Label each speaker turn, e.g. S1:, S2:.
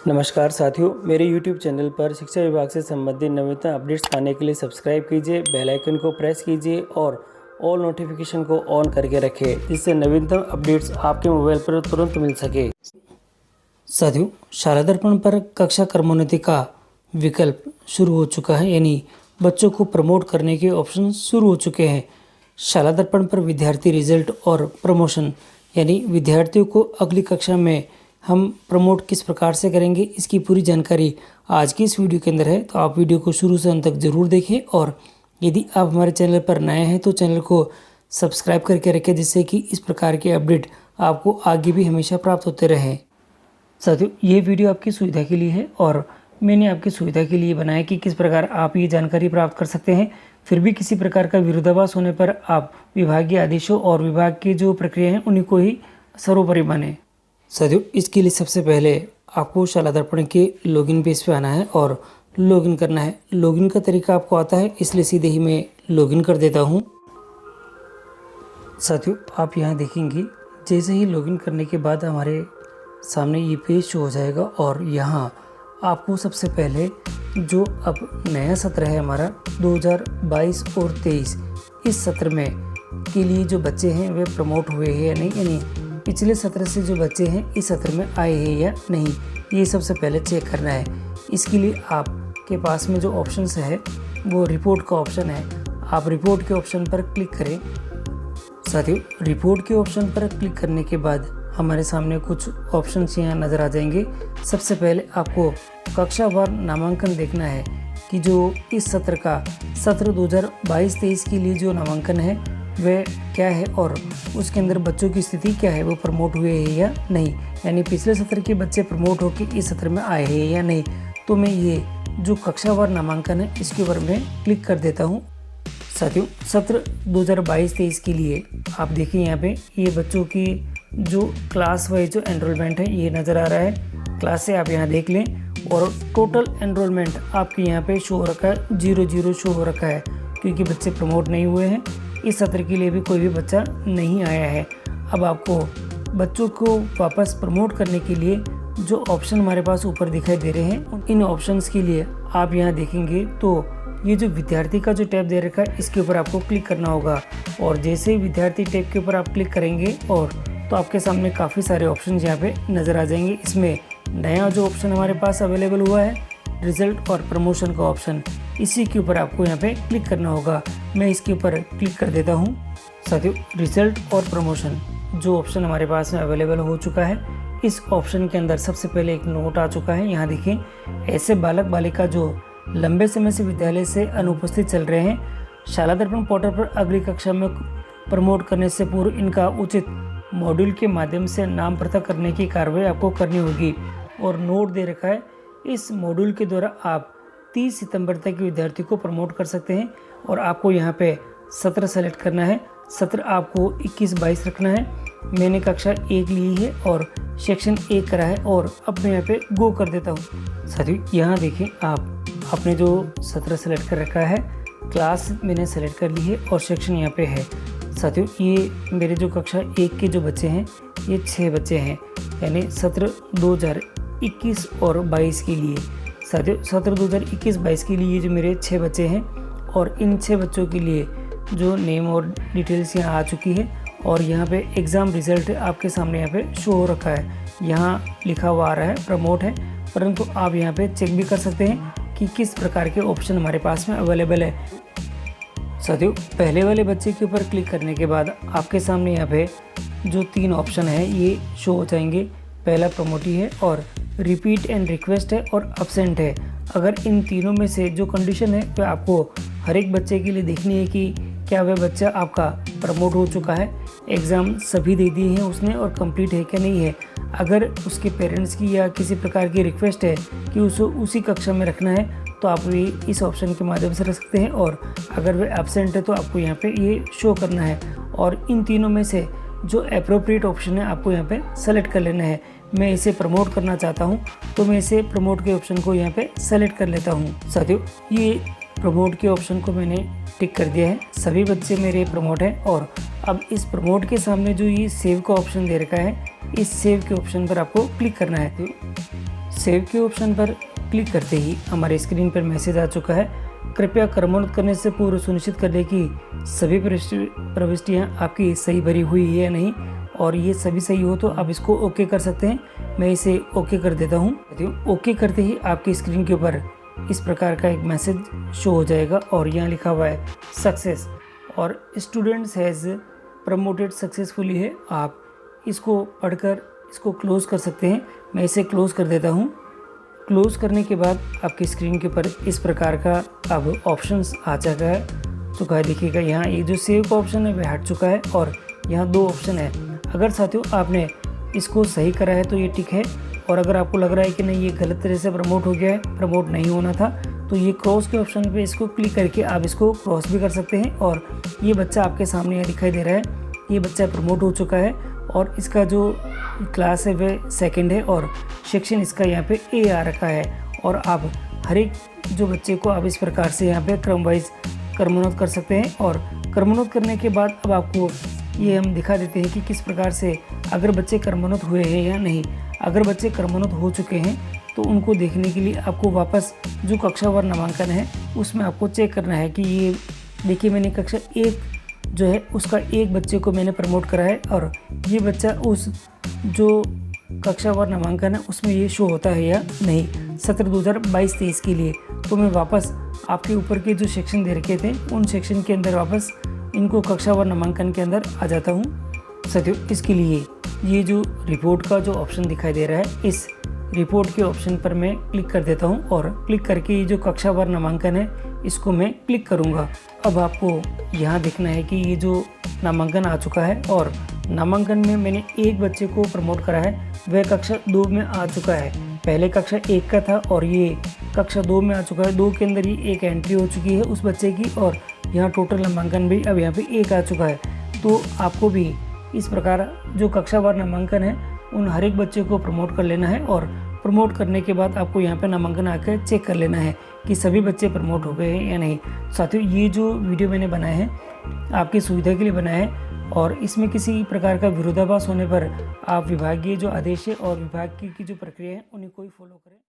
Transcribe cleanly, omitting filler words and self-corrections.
S1: नमस्कार साथियों, मेरे YouTube चैनल पर शिक्षा विभाग से संबंधित नवीनतम अपडेट्स पाने के लिए सब्सक्राइब कीजिए, बेल आइकन को प्रेस कीजिए और ऑल नोटिफिकेशन को ऑन करके रखें, जिससे नवीनतम अपडेट्स आपके मोबाइल पर तुरंत मिल सके। साथियों, शाला दर्पण पर कक्षा क्रमोन्नति का विकल्प शुरू हो चुका है, यानी बच्चों को प्रमोट करने के ऑप्शन शुरू हो चुके हैं। शाला दर्पण पर विद्यार्थी रिजल्ट और प्रमोशन, यानी विद्यार्थियों को अगली कक्षा में हम प्रमोट किस प्रकार से करेंगे, इसकी पूरी जानकारी आज की इस वीडियो के अंदर है। तो आप वीडियो को शुरू से अंत तक जरूर देखें और यदि आप हमारे चैनल पर नए हैं तो चैनल को सब्सक्राइब करके रखें, जिससे कि इस प्रकार के अपडेट आपको आगे भी हमेशा प्राप्त होते रहें। साथियों, ये वीडियो आपकी सुविधा के लिए है और मैंने आपकी सुविधा के लिए बनाया कि किस प्रकार आप ये जानकारी प्राप्त कर सकते हैं। फिर भी किसी प्रकार का विरोधाभास होने पर आप विभागीय आदेशों और विभाग की जो प्रक्रिया है उन्हीं को ही सर्वोपरि माने। साथियों, इसके लिए सबसे पहले आपको शाला दर्पण के लॉगिन पेज पे आना है और लॉगिन करना है। लॉगिन का तरीका आपको आता है, इसलिए सीधे ही मैं लॉगिन कर देता हूँ। साथियों, आप यहाँ देखेंगे जैसे ही लॉगिन करने के बाद हमारे सामने ये पेज शो हो जाएगा और यहाँ आपको सबसे पहले जो अब नया सत्र है हमारा 2022 और 23, इस सत्र में के लिए जो बच्चे हैं वे प्रमोट हुए हैं या नहीं, यानी पिछले सत्र से जो बच्चे हैं इस सत्र में आए हैं या नहीं, ये सबसे पहले चेक करना है। इसके लिए आपके पास में जो ऑप्शंस है वो रिपोर्ट का ऑप्शन है। आप रिपोर्ट के ऑप्शन पर क्लिक करें। साथियों, रिपोर्ट के ऑप्शन पर क्लिक करने के बाद हमारे सामने कुछ ऑप्शंस यहाँ नज़र आ जाएंगे। सबसे पहले आपको कक्षावार नामांकन देखना है कि जो इस सत्र का सत्र 2022-23 के लिए जो नामांकन है वह क्या है और उसके अंदर बच्चों की स्थिति क्या है, वो प्रमोट हुए हैं या नहीं, यानी पिछले सत्र के बच्चे प्रमोट होकर इस सत्र में आए हैं या नहीं। तो मैं ये जो कक्षावार नामांकन है इसके ऊपर मैं क्लिक कर देता हूँ। साथियों, सत्र 2022-23 के लिए आप देखिए यहाँ पे ये बच्चों की जो क्लास वाइज जो एनरोलमेंट है ये नज़र आ रहा है। क्लास से आप यहाँ देख लें और टोटल एनरोलमेंट आपके यहाँ पे शो हो रखा है, 00 शो हो रखा है, क्योंकि बच्चे प्रमोट नहीं हुए हैं। इस सत्र के लिए भी कोई भी बच्चा नहीं आया है। अब आपको बच्चों को वापस प्रमोट करने के लिए जो ऑप्शन हमारे पास ऊपर दिखाई दे रहे हैं, इन ऑप्शंस के लिए आप यहाँ देखेंगे तो ये जो विद्यार्थी का जो टैब दे रखा है इसके ऊपर आपको क्लिक करना होगा। और जैसे ही विद्यार्थी टैब के ऊपर आप क्लिक करेंगे और तो आपके सामने काफ़ी सारे ऑप्शन यहाँ पे नज़र आ जाएंगे। इसमें नया जो ऑप्शन हमारे पास अवेलेबल हुआ है रिजल्ट और प्रमोशन का ऑप्शन, इसी के ऊपर आपको यहाँ पे क्लिक करना होगा। मैं इसके ऊपर क्लिक कर देता हूँ। साथियों, रिजल्ट और प्रमोशन जो ऑप्शन हमारे पास में अवेलेबल हो चुका है, इस ऑप्शन के अंदर सबसे पहले एक नोट आ चुका है। यहाँ देखें, ऐसे बालक बालिका जो लंबे समय से विद्यालय से अनुपस्थित चल रहे हैं, शाला दर्पण पोर्टल पर अगली कक्षा में प्रमोट करने से पूर्व इनका उचित मॉड्यूल के माध्यम से नाम पृथक करने की कार्रवाई आपको करनी होगी। और नोट दे रखा है, इस मॉड्यूल के द्वारा आप 30 सितंबर तक विद्यार्थी को प्रमोट कर सकते हैं। और आपको यहाँ पे सत्र सेलेक्ट करना है। सत्र आपको 21-22 रखना है। मैंने कक्षा 1 ली है और सेक्शन 1 करा है और अब मैं यहाँ पे गो कर देता हूँ। साथियों, यहाँ देखें आपने जो सत्र सेलेक्ट कर रखा है, क्लास मैंने सेलेक्ट कर ली है और सेक्शन यहाँ पे है। साथियों, ये मेरे जो कक्षा 1 के जो बच्चे हैं ये 6 बच्चे हैं, यानी सत्र 2021 और 22 के लिए। साथियों, सत्र 2021-22 के लिए जो मेरे 6 बच्चे हैं और इन 6 बच्चों के लिए जो नेम और डिटेल्स यहाँ आ चुकी है और यहाँ पे एग्ज़ाम रिज़ल्ट आपके सामने यहाँ पे शो हो रखा है। यहाँ लिखा हुआ आ रहा है प्रमोट है, परंतु आप यहाँ पे चेक भी कर सकते हैं कि किस प्रकार के ऑप्शन हमारे पास में अवेलेबल है। साथियों, पहले वाले बच्चे के ऊपर क्लिक करने के बाद आपके सामने यहाँ पे जो 3 ऑप्शन है ये शो हो जाएंगे। पहला प्रमोटी है और रिपीट एंड रिक्वेस्ट है और अब्सेंट है। अगर इन तीनों में से जो कंडीशन है वह आपको हर एक बच्चे के लिए देखनी है कि क्या वह बच्चा आपका प्रमोट हो चुका है, एग्ज़ाम सभी दे दिए हैं उसने और कंप्लीट है क्या नहीं है। अगर उसके पेरेंट्स की या किसी प्रकार की रिक्वेस्ट है कि उसी कक्षा में रखना है तो आप ये इस ऑप्शन के माध्यम से रख सकते हैं। और अगर वह एब्सेंट है तो आपको यहाँ पे ये शो करना है और इन तीनों में से जो अप्रोप्रिएट ऑप्शन है आपको यहाँ पे सेलेक्ट कर लेना है। मैं इसे प्रमोट करना चाहता हूँ तो मैं इसे प्रमोट के ऑप्शन को यहाँ पे सेलेक्ट कर लेता हूँ। साथियों, ये प्रमोट के ऑप्शन को मैंने टिक कर दिया है। सभी बच्चे मेरे प्रमोट हैं और अब इस प्रमोट के सामने जो ये सेव का ऑप्शन दे रखा है, इस सेव के ऑप्शन पर आपको क्लिक करना है। सेव के ऑप्शन पर क्लिक करते ही हमारे स्क्रीन पर मैसेज आ चुका है। कृपया क्रमोन्नत करने से पूर्व सुनिश्चित कर लें कि सभी प्रविष्टियाँ आपकी सही भरी हुई है या नहीं, और ये सभी सही हो तो आप इसको ओके कर सकते हैं। मैं इसे ओके कर देता हूँ। ओके करते ही आपकी स्क्रीन के ऊपर इस प्रकार का एक मैसेज शो हो जाएगा और यहाँ लिखा हुआ है सक्सेस और स्टूडेंट्स हैज़ प्रमोटेड सक्सेसफुली है। आप इसको पढ़कर इसको क्लोज़ कर सकते हैं। मैं इसे क्लोज़ कर देता हूँ। क्लोज़ करने के बाद आपकी स्क्रीन के ऊपर इस प्रकार का अब ऑप्शंस आ चुका है। देखिएगा यहाँ ये जो सेव का ऑप्शन है वह हट चुका है और यहाँ 2 ऑप्शन है। अगर साथियों आपने इसको सही करा है तो ये टिक है, और अगर आपको लग रहा है कि नहीं ये गलत तरह से प्रमोट हो गया है, प्रमोट नहीं होना था, तो ये क्रॉस के ऑप्शन पे इसको क्लिक करके आप इसको क्रॉस भी कर सकते हैं। और ये बच्चा आपके सामने यहाँ दिखाई दे रहा है, ये बच्चा प्रमोट हो चुका है और इसका जो क्लास है वह सेकंड है और सेक्शन इसका यहाँ पे ए आ रखा है। और आप हर एक जो बच्चे को आप इस प्रकार से यहाँ पे क्रम वाइज क्रमोन्नत कर सकते हैं। और क्रमोन्नत करने के बाद अब आपको ये हम दिखा देते हैं कि किस प्रकार से अगर बच्चे क्रमोन्नत हुए हैं या नहीं। अगर बच्चे क्रमोन्नत हो चुके हैं तो उनको देखने के लिए आपको वापस जो कक्षावार नामांकन है उसमें आपको चेक करना है कि ये देखिए मैंने कक्षा 1 जो है उसका एक बच्चे को मैंने प्रमोट करा है और ये बच्चा उस जो कक्षावार नामांकन है उसमें ये शो होता है या नहीं सत्र 2022-23 के लिए। तो मैं वापस आपके ऊपर के जो सेक्शन दे रखे थे उन सेक्शन के अंदर वापस इनको कक्षावार नामांकन के अंदर आ जाता हूँ। साथियों इसके लिए ये जो रिपोर्ट का जो ऑप्शन दिखाई दे रहा है इस रिपोर्ट के ऑप्शन पर मैं क्लिक कर देता हूँ और क्लिक करके ये जो कक्षावार नामांकन है इसको मैं क्लिक करूँगा। अब आपको यहाँ देखना है कि ये जो नामांकन आ चुका है और नामांकन में मैंने एक बच्चे को प्रमोट करा है, वह कक्षा 2 में आ चुका है। पहले कक्षा 1 का था और ये कक्षा 2 में आ चुका है। 2 के अंदर ही एक एंट्री हो चुकी है उस बच्चे की और यहाँ टोटल नामांकन भी अब यहाँ पे 1 आ चुका है। तो आपको भी इस प्रकार जो कक्षावार नामांकन है उन हर एक बच्चे को प्रमोट कर लेना है और प्रमोट करने के बाद आपको यहाँ पे नामांकन आकर चेक कर लेना है कि सभी बच्चे प्रमोट हो गए हैं या नहीं। साथियों ये जो वीडियो मैंने बनाया है आपकी सुविधा के लिए बनाया है और इसमें किसी प्रकार का विरोधाभास होने पर आप विभागीय जो आदेश है और विभाग की जो प्रक्रिया है उन्हें कोई फॉलो करें।